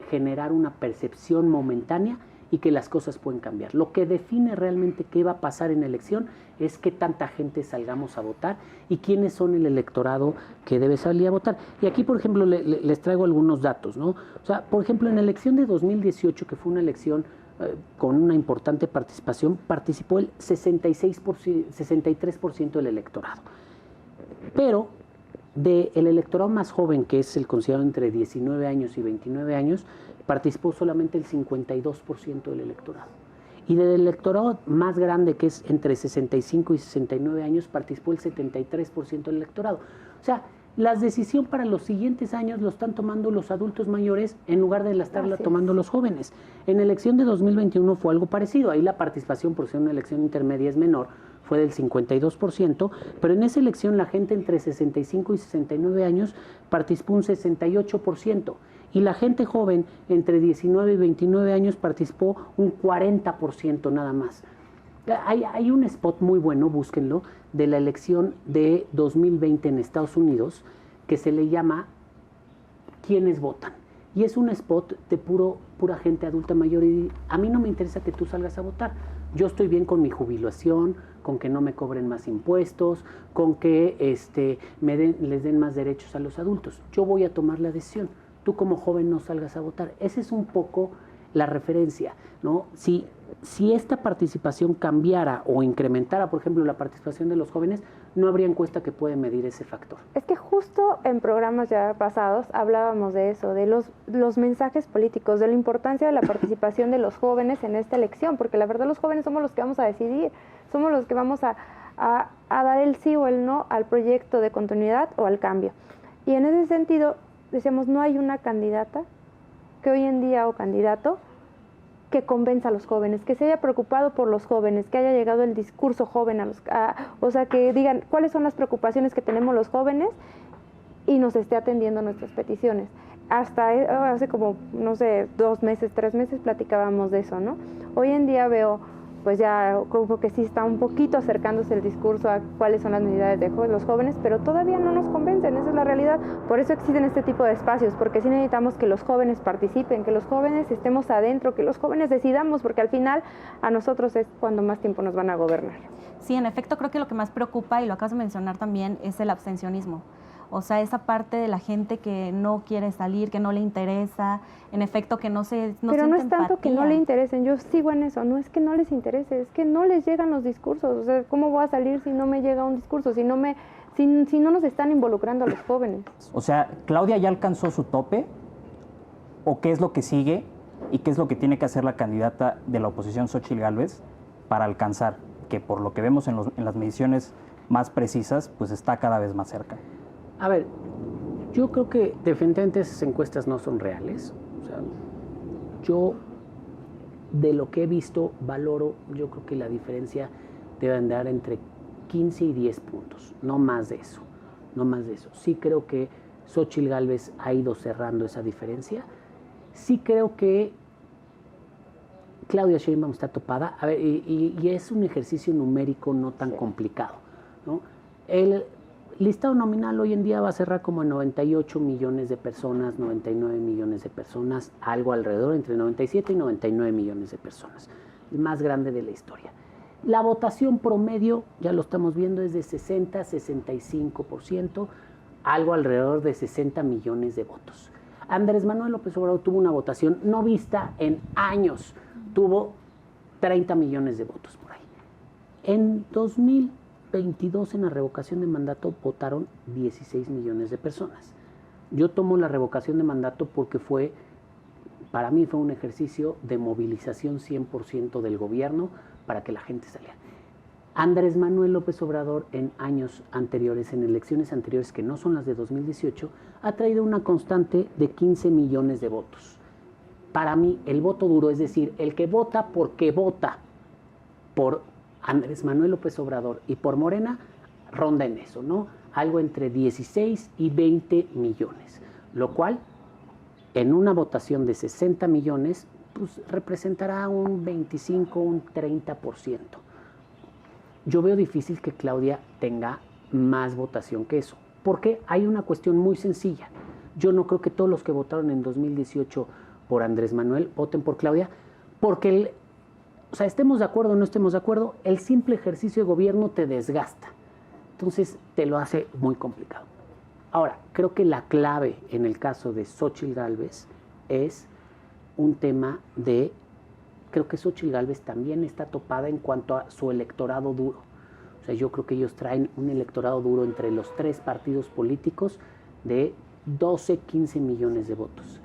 generar una percepción momentánea y que las cosas pueden cambiar. Lo que define realmente qué va a pasar en la elección es qué tanta gente salgamos a votar y quiénes son el electorado que debe salir a votar. Y aquí, por ejemplo, les traigo algunos datos, ¿no? O sea, por ejemplo, en la elección de 2018, que fue una elección con una importante participación, participó el 63% del electorado. Pero del electorado más joven, que es el considerado entre 19 años y 29 años, participó solamente el 52% del electorado. Y del electorado más grande, que es entre 65 y 69 años, participó el 73% del electorado. O sea, la decisión para los siguientes años lo están tomando los adultos mayores en lugar de la estarla tomando los jóvenes. En la elección de 2021 fue algo parecido. Ahí la participación, por ser una elección intermedia, es menor, fue del 52%, pero en esa elección la gente entre 65 y 69 años participó un 68%. Y la gente joven entre 19 y 29 años participó un 40% nada más. Hay un spot muy bueno, búsquenlo, de la elección de 2020 en Estados Unidos que se le llama ¿Quiénes votan? Y es un spot de pura gente adulta mayor y a mí no me interesa que tú salgas a votar. Yo estoy bien con mi jubilación, con que no me cobren más impuestos, con que les den más derechos a los adultos. Yo voy a tomar la decisión. Tú como joven no salgas a votar. Esa es un poco la referencia, ¿no? Si esta participación cambiara o incrementara, por ejemplo, la participación de los jóvenes, no habría encuesta que pueda medir ese factor. Es que justo en programas ya pasados hablábamos de eso, de los mensajes políticos, de la importancia de la participación de los jóvenes en esta elección, porque la verdad los jóvenes somos los que vamos a decidir, somos los que vamos a dar el sí o el no al proyecto de continuidad o al cambio. Y en ese sentido, decíamos, no hay una candidata que hoy en día o candidato que convenza a los jóvenes, que se haya preocupado por los jóvenes, que haya llegado el discurso joven o sea, que digan cuáles son las preocupaciones que tenemos los jóvenes y nos esté atendiendo nuestras peticiones. hasta hace como, no sé, 2 meses, 3 meses platicábamos de eso, ¿no? Hoy en día veo, pues ya como que sí está un poquito acercándose el discurso a cuáles son las necesidades de los jóvenes, pero todavía no nos convencen, esa es la realidad. Por eso existen este tipo de espacios, porque sí necesitamos que los jóvenes participen, que los jóvenes estemos adentro, que los jóvenes decidamos, porque al final a nosotros es cuando más tiempo nos van a gobernar. Sí, en efecto, creo que lo que más preocupa, y lo acabas de mencionar también, es el abstencionismo. O sea, esa parte de la gente que no quiere salir, que no le interesa, en efecto, que no se Pero no es tanto empatía. que no le interesen, yo sigo en eso, no es que no les interese, es que no les llegan los discursos. O sea, ¿cómo voy a salir si no me llega un discurso, si no nos están involucrando a los jóvenes? O sea, ¿Claudia ya alcanzó su tope? ¿O qué es lo que sigue? ¿Y qué es lo que tiene que hacer la candidata de la oposición, Xóchitl Gálvez, para alcanzar? Que por lo que vemos en las mediciones más precisas, pues está cada vez más cerca. A ver, yo creo que definitivamente esas encuestas no son reales. O sea, yo de lo que he visto valoro, yo creo que la diferencia debe andar entre 15 y 10 puntos, no más de eso, no más de eso. Sí creo que Xóchitl Gálvez ha ido cerrando esa diferencia. Sí creo que Claudia Sheinbaum está topada. A ver, y es un ejercicio numérico no tan complicado, ¿no? El listado nominal hoy en día va a cerrar como en 98 millones de personas, 99 millones de personas, algo alrededor entre 97 y 99 millones de personas, el más grande de la historia. La votación promedio, ya lo estamos viendo, es de 60-65%, algo alrededor de 60 millones de votos. Andrés Manuel López Obrador tuvo una votación no vista en años, tuvo 30 millones de votos por ahí. En 2022, en la revocación de mandato, votaron 16 millones de personas. Yo tomo la revocación de mandato porque para mí fue un ejercicio de movilización 100% del gobierno para que la gente saliera. Andrés Manuel López Obrador en años anteriores, en elecciones anteriores que no son las de 2018, ha traído una constante de 15 millones de votos. Para mí, el voto duro, es decir, el que vota porque vota por Andrés Manuel López Obrador y por Morena, ronda en eso, ¿no? Algo entre 16 y 20 millones, lo cual en una votación de 60 millones, pues representará un 25, un 30%. Yo veo difícil que Claudia tenga más votación que eso, porque hay una cuestión muy sencilla. Yo no creo que todos los que votaron en 2018 por Andrés Manuel voten por Claudia, porque estemos de acuerdo o no estemos de acuerdo, el simple ejercicio de gobierno te desgasta. Entonces te lo hace muy complicado. Ahora, creo que la clave en el caso de Xóchitl Gálvez es un tema creo que Xóchitl Gálvez también está topada en cuanto a su electorado duro. O sea, yo creo que ellos traen un electorado duro entre los 3 partidos políticos de 12, 15 millones de votos.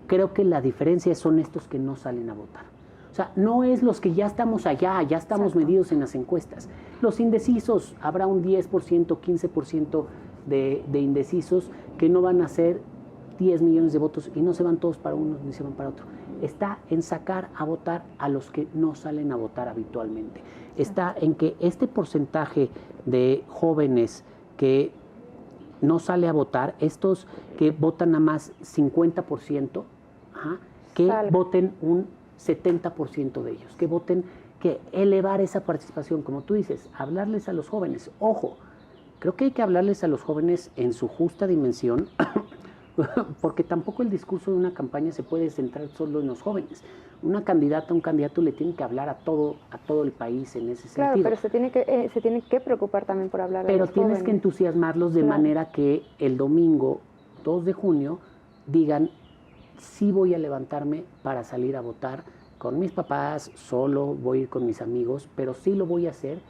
Creo que la diferencia son estos que no salen a votar. O sea, no es los que ya estamos allá, ya estamos medidos en las encuestas. Los indecisos, habrá un 10%, 15% de indecisos que no van a ser 10 millones de votos y no se van todos para uno ni se van para otro. Está en sacar a votar a los que no salen a votar habitualmente. Está en que este porcentaje de jóvenes que no sale a votar, estos que votan a más 50%, que voten un 70% de ellos, que voten, que elevar esa participación, como tú dices, hablarles a los jóvenes. Ojo, creo que hay que hablarles a los jóvenes en su justa dimensión, porque tampoco el discurso de una campaña se puede centrar solo en los jóvenes. Una candidata, un candidato le tiene que hablar a todo el país en ese sentido. Claro, pero se tiene que preocupar también por hablar a los jóvenes. Pero tienes que entusiasmarlos de manera que el domingo 2 de junio digan, sí voy a levantarme para salir a votar con mis papás, solo voy a ir con mis amigos, pero sí lo voy a hacer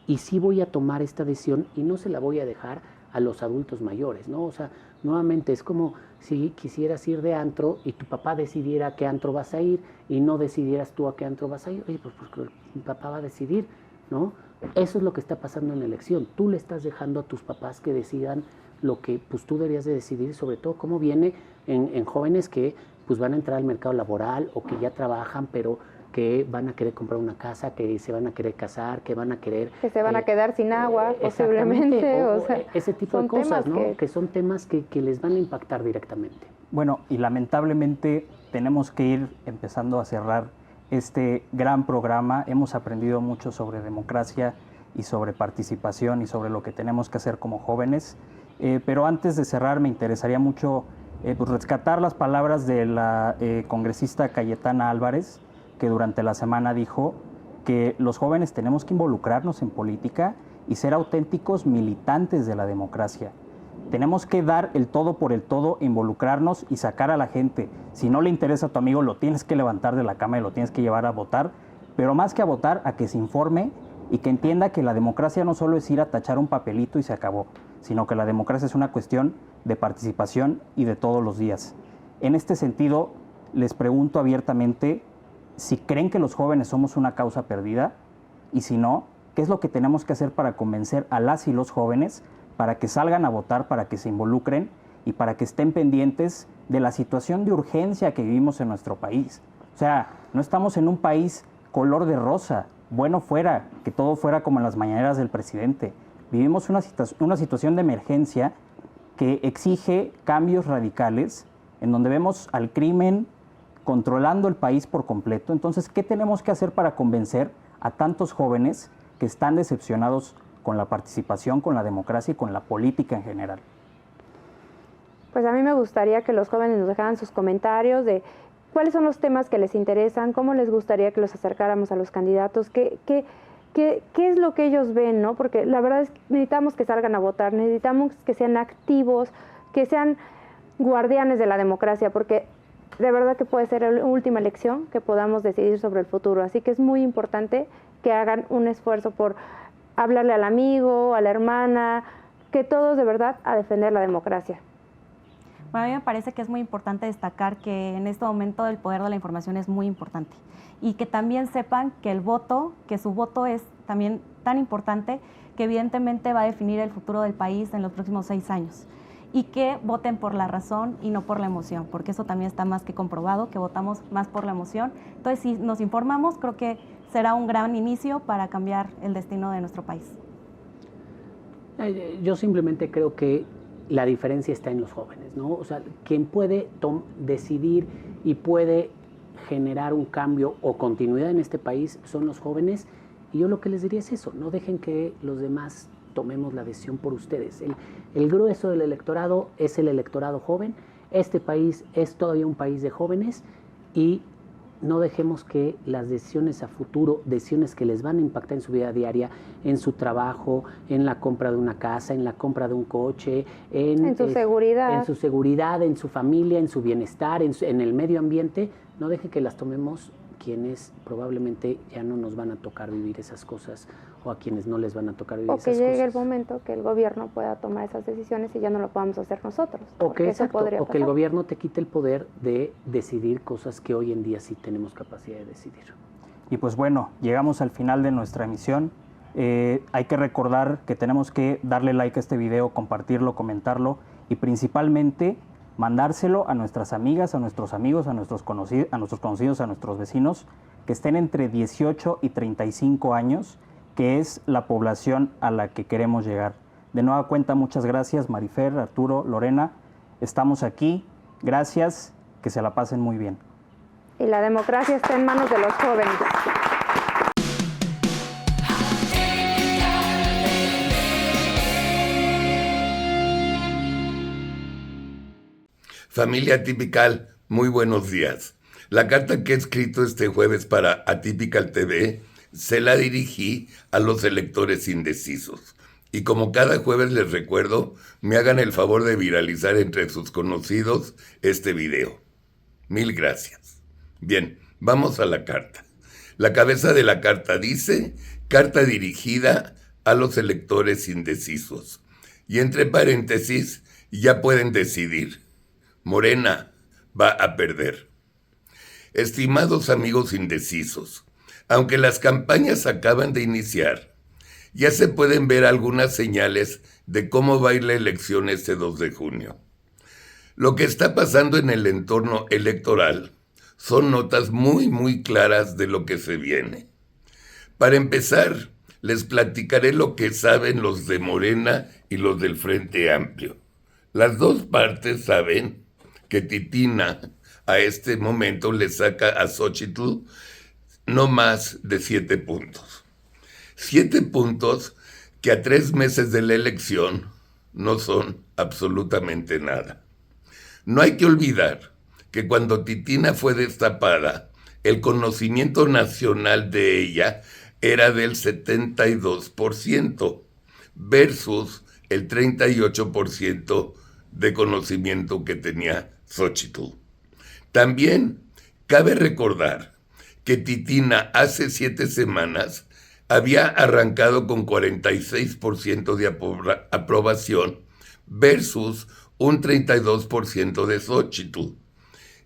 y sí voy a tomar esta decisión y no se la voy a dejar a los adultos mayores, ¿no? O sea, nuevamente es como si quisieras ir de antro y tu papá decidiera a qué antro vas a ir y no decidieras tú a qué antro vas a ir. Oye, pues porque mi papá va a decidir, ¿no? Eso es lo que está pasando en la elección. Tú le estás dejando a tus papás que decidan lo que pues tú deberías de decidir, sobre todo cómo viene en jóvenes que pues van a entrar al mercado laboral o que ya trabajan, pero que van a querer comprar una casa, que se van a querer casar, que van a querer... Que se van a quedar sin agua, posiblemente. O sea, ese tipo de cosas, ¿no? Que son temas que les van a impactar directamente. Bueno, y lamentablemente tenemos que ir empezando a cerrar este gran programa. Hemos aprendido mucho sobre democracia y sobre participación y sobre lo que tenemos que hacer como jóvenes. Pero antes de cerrar, me interesaría mucho pues rescatar las palabras de la congresista Cayetana Álvarez, que durante la semana dijo que los jóvenes tenemos que involucrarnos en política y ser auténticos militantes de la democracia. Tenemos que dar el todo por el todo, involucrarnos y sacar a la gente. Si no le interesa a tu amigo, lo tienes que levantar de la cama y lo tienes que llevar a votar, pero más que a votar, a que se informe y que entienda que la democracia no solo es ir a tachar un papelito y se acabó, sino que la democracia es una cuestión de participación y de todos los días. En este sentido, les pregunto abiertamente si creen que los jóvenes somos una causa perdida y si no, ¿qué es lo que tenemos que hacer para convencer a las y los jóvenes para que salgan a votar, para que se involucren y para que estén pendientes de la situación de urgencia que vivimos en nuestro país? O sea, no estamos en un país color de rosa, bueno fuera, que todo fuera como en las mañaneras del presidente. Vivimos una situación de emergencia que exige cambios radicales, en donde vemos al crimen controlando el país por completo. Entonces, ¿qué tenemos que hacer para convencer a tantos jóvenes que están decepcionados con la participación, con la democracia y con la política en general? Pues a mí me gustaría que los jóvenes nos dejaran sus comentarios de cuáles son los temas que les interesan, cómo les gustaría que los acercáramos a los candidatos, qué es lo que ellos ven, ¿no? Porque la verdad es que necesitamos que salgan a votar, necesitamos que sean activos, que sean guardianes de la democracia, porque de verdad que puede ser la última elección que podamos decidir sobre el futuro. Así que es muy importante que hagan un esfuerzo por hablarle al amigo, a la hermana, que todos de verdad a defender la democracia. Bueno, a mí me parece que es muy importante destacar que en este momento el poder de la información es muy importante y que también sepan que el voto, que su voto es también tan importante que evidentemente va a definir el futuro del país en los próximos 6 años y que voten por la razón y no por la emoción, porque eso también está más que comprobado, que votamos más por la emoción. Entonces, si nos informamos, creo que será un gran inicio para cambiar el destino de nuestro país. Yo simplemente creo que la diferencia está en los jóvenes, ¿no? O sea, quien puede decidir y puede generar un cambio o continuidad en este país son los jóvenes. Y yo lo que les diría es eso, no dejen que los demás tomemos la decisión por ustedes. El grueso del electorado es el electorado joven. Este país es todavía un país de jóvenes y no dejemos que las decisiones a futuro, decisiones que les van a impactar en su vida diaria, en su trabajo, en la compra de una casa, en la compra de un coche, en su seguridad, en su familia, en su bienestar, en el medio ambiente, no deje que las tomemos quienes probablemente ya no nos van a tocar vivir esas cosas o a quienes no les van a tocar vivir esas cosas. O que llegue el momento que el gobierno pueda tomar esas decisiones y ya no lo podamos hacer nosotros. O que el gobierno te quite el poder de decidir cosas que hoy en día sí tenemos capacidad de decidir. Y pues bueno, llegamos al final de nuestra emisión. Hay que recordar que tenemos que darle like a este video, compartirlo, comentarlo y principalmente mandárselo a nuestras amigas, a nuestros amigos, a nuestros conocidos, a nuestros vecinos que estén entre 18 y 35 años, que es la población a la que queremos llegar. De nueva cuenta, muchas gracias, Marifer, Arturo, Lorena. Estamos aquí. Gracias, que se la pasen muy bien. Y la democracia está en manos de los jóvenes. Familia Atypical, muy buenos días. La carta que he escrito este jueves para Atypical TV se la dirigí a los electores indecisos. Y como cada jueves les recuerdo, me hagan el favor de viralizar entre sus conocidos este video. Mil gracias. Bien, vamos a la carta. La cabeza de la carta dice, carta dirigida a los electores indecisos. Y entre paréntesis, ya pueden decidir. Morena va a perder. Estimados amigos indecisos, aunque las campañas acaban de iniciar, ya se pueden ver algunas señales de cómo va a ir la elección este 2 de junio. Lo que está pasando en el entorno electoral son notas muy claras de lo que se viene. Para empezar, les platicaré lo que saben los de Morena y los del Frente Amplio. Las dos partes saben que Titina a este momento le saca a Xóchitl no más de 7 puntos. 7 puntos que a 3 meses de la elección no son absolutamente nada. No hay que olvidar que cuando Titina fue destapada, el conocimiento nacional de ella era del 72% versus el 38% de conocimiento que tenía Xóchitl. También cabe recordar que Titina hace 7 semanas había arrancado con 46% de aprobación versus un 32% de Xóchitl.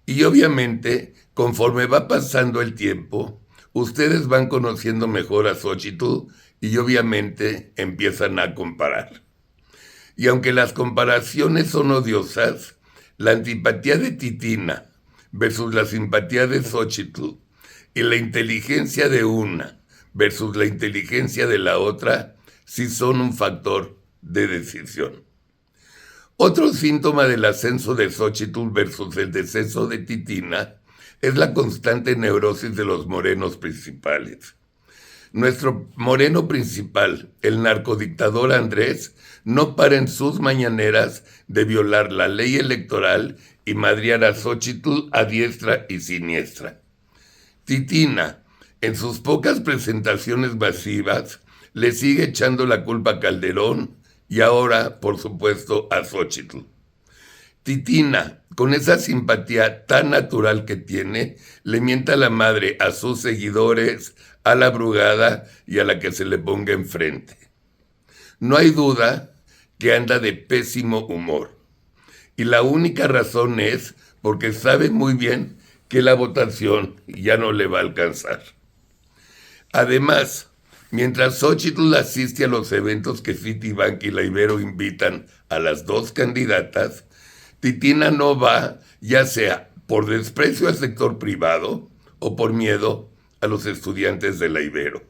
Y obviamente, conforme va pasando el tiempo, ustedes van conociendo mejor a Xóchitl y obviamente empiezan a comparar. Y aunque las comparaciones son odiosas, la antipatía de Titina versus la simpatía de Xóchitl y la inteligencia de una versus la inteligencia de la otra sí son un factor de decisión. Otro síntoma del ascenso de Xóchitl versus el descenso de Titina es la constante neurosis de los morenos principales. Nuestro moreno principal, el narcodictador Andrés, no para en sus mañaneras de violar la ley electoral y madrear a Xóchitl a diestra y siniestra. Titina, en sus pocas presentaciones masivas, le sigue echando la culpa a Calderón y ahora, por supuesto, a Xóchitl. Titina, con esa simpatía tan natural que tiene, le mienta la madre a sus seguidores, a la Brugada y a la que se le ponga enfrente. No hay duda que anda de pésimo humor. Y la única razón es porque sabe muy bien que la votación ya no le va a alcanzar. Además, mientras Xóchitl asiste a los eventos que Citibank y la Ibero invitan a las dos candidatas, Titina no va, ya sea por desprecio al sector privado o por miedo a los estudiantes de la Ibero.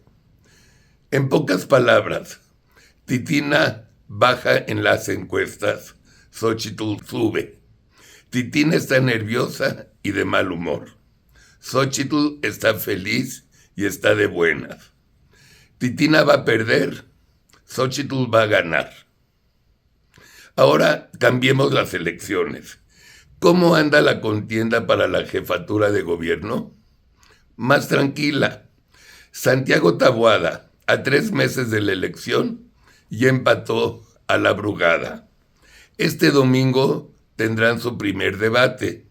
En pocas palabras, Titina baja en las encuestas, Xóchitl sube. Titina está nerviosa y de mal humor. Xóchitl está feliz y está de buenas. Titina va a perder, Xóchitl va a ganar. Ahora cambiemos las elecciones. ¿Cómo anda la contienda para la jefatura de gobierno? Más tranquila. Santiago Taboada, a 3 meses de la elección, ya empató a la Brugada. Este domingo tendrán su primer debate.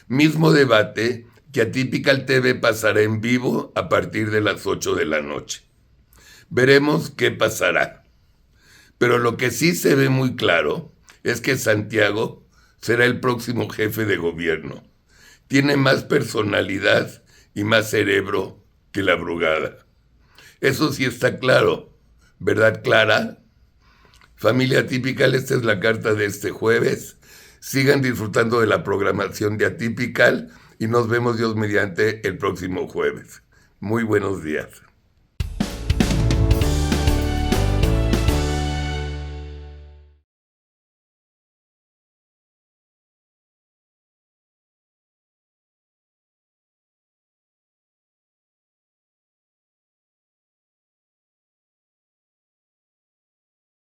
Mismo debate que Atypical TV pasará en vivo a partir de las 8 de la noche. Veremos qué pasará. Pero lo que sí se ve muy claro es que Santiago será el próximo jefe de gobierno. Tiene más personalidad y más cerebro que la Brugada. Eso sí está claro, ¿verdad, Clara? Familia Atypical, esta es la carta de este jueves. Sigan disfrutando de la programación de Atypical y nos vemos Dios mediante el próximo jueves. Muy buenos días.